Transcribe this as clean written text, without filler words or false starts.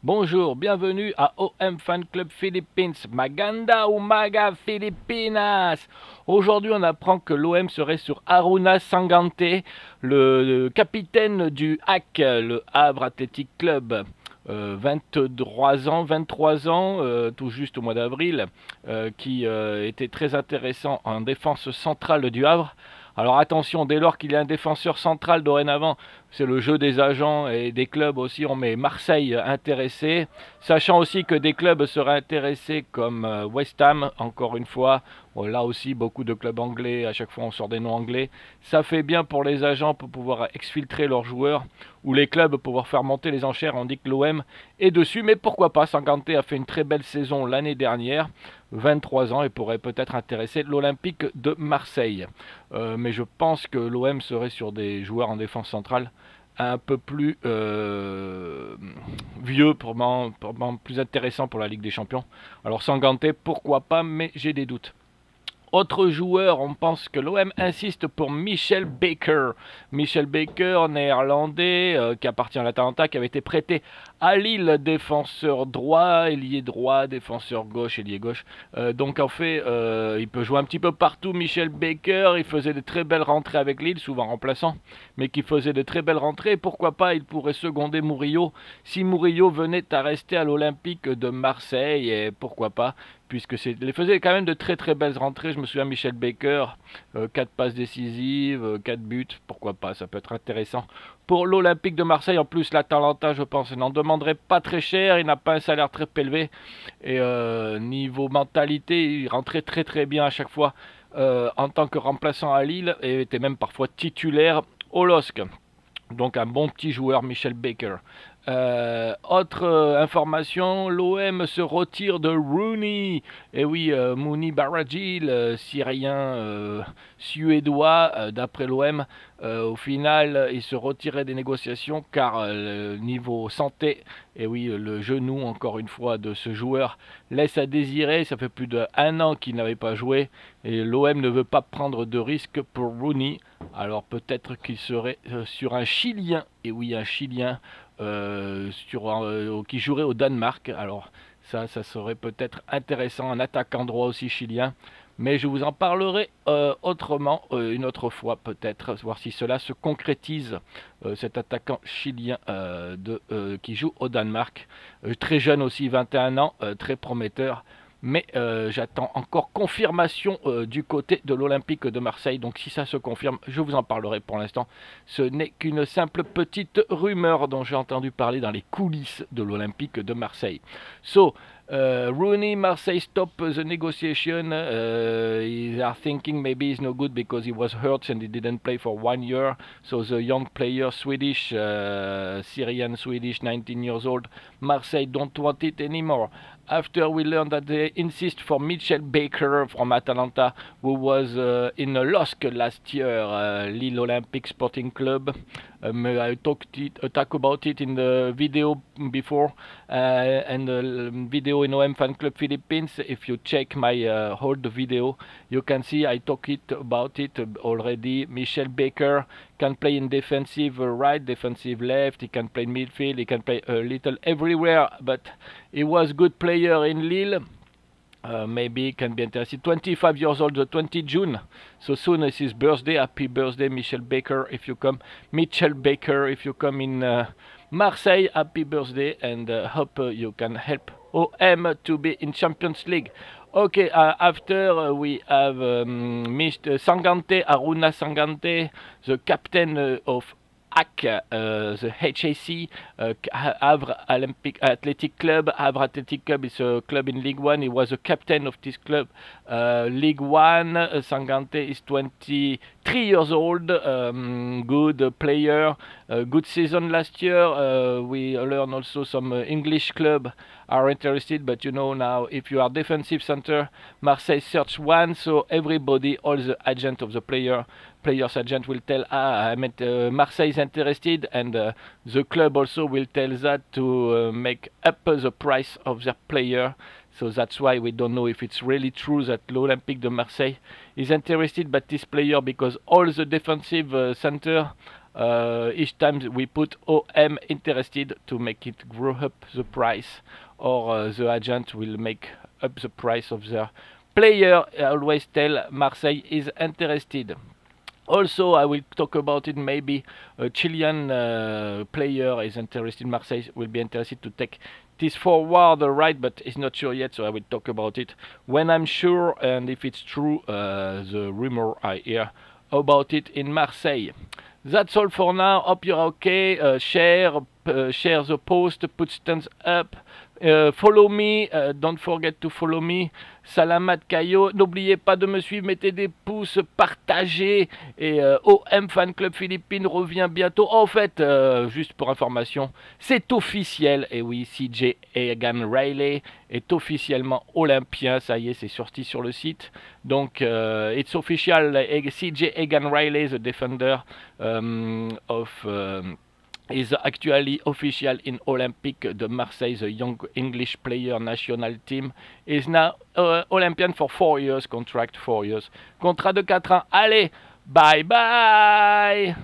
Bonjour, bienvenue à OM Fan Club Philippines, Maganda ou Maga Filipinas. Aujourd'hui, on apprend que l'OM serait sur Aruna Sangante, le capitaine du HAC, le Havre Athletic Club. 23 ans, tout juste au mois d'avril, qui était très intéressant en défense centrale du Havre. Alors attention, dès lors qu'il y a un défenseur central dorénavant, c'est le jeu des agents et des clubs aussi. On met Marseille intéressé, sachant aussi que des clubs seraient intéressés comme West Ham, encore une fois. Bon, là aussi, beaucoup de clubs anglais, à chaque fois on sort des noms anglais. Ça fait bien pour les agents pour pouvoir exfiltrer leurs joueurs, ou les clubs pour pouvoir faire monter les enchères. On dit que l'OM est dessus, mais pourquoi pas. Sangante a fait une très belle saison l'année dernière, 23 ans, et pourrait peut-être intéresser l'Olympique de Marseille. Mais je pense que l'OM serait sur des joueurs en défense centrale un peu plus vieux, probablement plus intéressant pour la Ligue des Champions. Alors Sangante, pourquoi pas, mais j'ai des doutes. Autre joueur, on pense que l'OM insiste pour Michel Baker. Michel Baker, néerlandais, qui appartient à l'Atalanta, qui avait été prêté à Lille, défenseur droit, ailier droit, défenseur gauche, ailier gauche. Donc en fait, il peut jouer un petit peu partout. Michel Baker, il faisait de très belles rentrées avec Lille, souvent remplaçant, mais qui faisait de très belles rentrées. Pourquoi pas, il pourrait seconder Murillo si Murillo venait à rester à l'Olympique de Marseille, et pourquoi pas, puisque il faisait quand même de très très belles rentrées. Je me souviens, Michel Baker, 4 passes décisives, 4 buts, pourquoi pas, ça peut être intéressant. Pour l'Olympique de Marseille, en plus, l'Atalanta, je pense, n'en demanderait pas très cher, il n'a pas un salaire très élevé, et niveau mentalité, il rentrait très très bien à chaque fois en tant que remplaçant à Lille, et était même parfois titulaire au LOSC. Donc un bon petit joueur, Michel Baker. Autre information, l'OM se retire de Rooney. Et oui, Mouni Baraji, le Syrien suédois, d'après l'OM, au final, il se retirait des négociations car le niveau santé, et oui, le genou, encore une fois, de ce joueur laisse à désirer. Ça fait plus d'1 an qu'il n'avait pas joué et l'OM ne veut pas prendre de risque pour Rooney. Alors peut-être qu'il serait sur un Chilien, et oui, un Chilien qui jouerait au Danemark. Alors ça serait peut-être intéressant, un attaquant droit aussi chilien. Mais je vous en parlerai autrement une autre fois peut-être, voir si cela se concrétise, cet attaquant chilien qui joue au Danemark. Très jeune aussi, 21 ans, très prometteur. Mais j'attends encore confirmation du côté de l'Olympique de Marseille. Donc si ça se confirme, je vous en parlerai. Pour l'instant, ce n'est qu'une simple petite rumeur dont j'ai entendu parler dans les coulisses de l'Olympique de Marseille. So, Rooney, Marseille stop the negotiation. They are thinking maybe he's no good because he was hurt and he didn't play for 1 year. So the young player, Swedish, Syrian Swedish, 19 years old, Marseille don't want it anymore. After we learned that they insist for Michel Baker from Atalanta, who was in a LOSC last year, Lille Olympic Sporting Club. I talk about it in the video before, and the video in OM Fan Club Philippines. If you check my old video, you can see I talk about it already. Michel Baker can play in defensive right, defensive left, he can play in midfield, he can play a little everywhere, but he was good player in Lille. Maybe can be interested. 25 years old, the 20 June. So soon is his birthday. Happy birthday, Michel Baker, if you come. Michel Baker, if you come in Marseille, happy birthday, and hope you can help OM to be in Champions League. Okay, after we have Mr. Sangante, Aruna Sangante, the captain of HAC, the HAC, Havre Athletic Club. Havre Athletic Club is a club in League One. He was a captain of this club. League One, Sangante is 23 years old, good player, good season last year. We learn also some English club are interested, but you know now if you are defensive center, Marseille search one, so everybody, all the agent of the player's agent will tell, I meant Marseille is interested, and the club also will tell that to make up the price of their player. So that's why we don't know if it's really true that l'Olympique de Marseille is interested by this player, because all the defensive center Each time we put OM interested to make it grow up the price, or the agent will make up the price of their player. I always tell Marseille is interested. Also, I will talk about it. Maybe a Chilean player is interested. Marseille will be interested to take this forward, right? But it's not sure yet, so I will talk about it when I'm sure. And if it's true, the rumor I hear about it in Marseille. That's all for now. Hope you're okay. Share the post, put thumbs up. Follow me, don't forget to follow me. Salamat Kayo, n'oubliez pas de me suivre, mettez des pouces, partagez. Et OM Fan Club Philippines revient bientôt. En fait, juste pour information, c'est officiel. Et oui, CJ Egan Riley est officiellement olympien. Ça y est, c'est sorti sur le site. Donc, it's official. CJ Egan Riley, the defender is actually official in Olympic de Marseille. The young English player national team is now Olympian for 4 years, contract 4 years. Contrat de 4 ans. Allez, bye bye.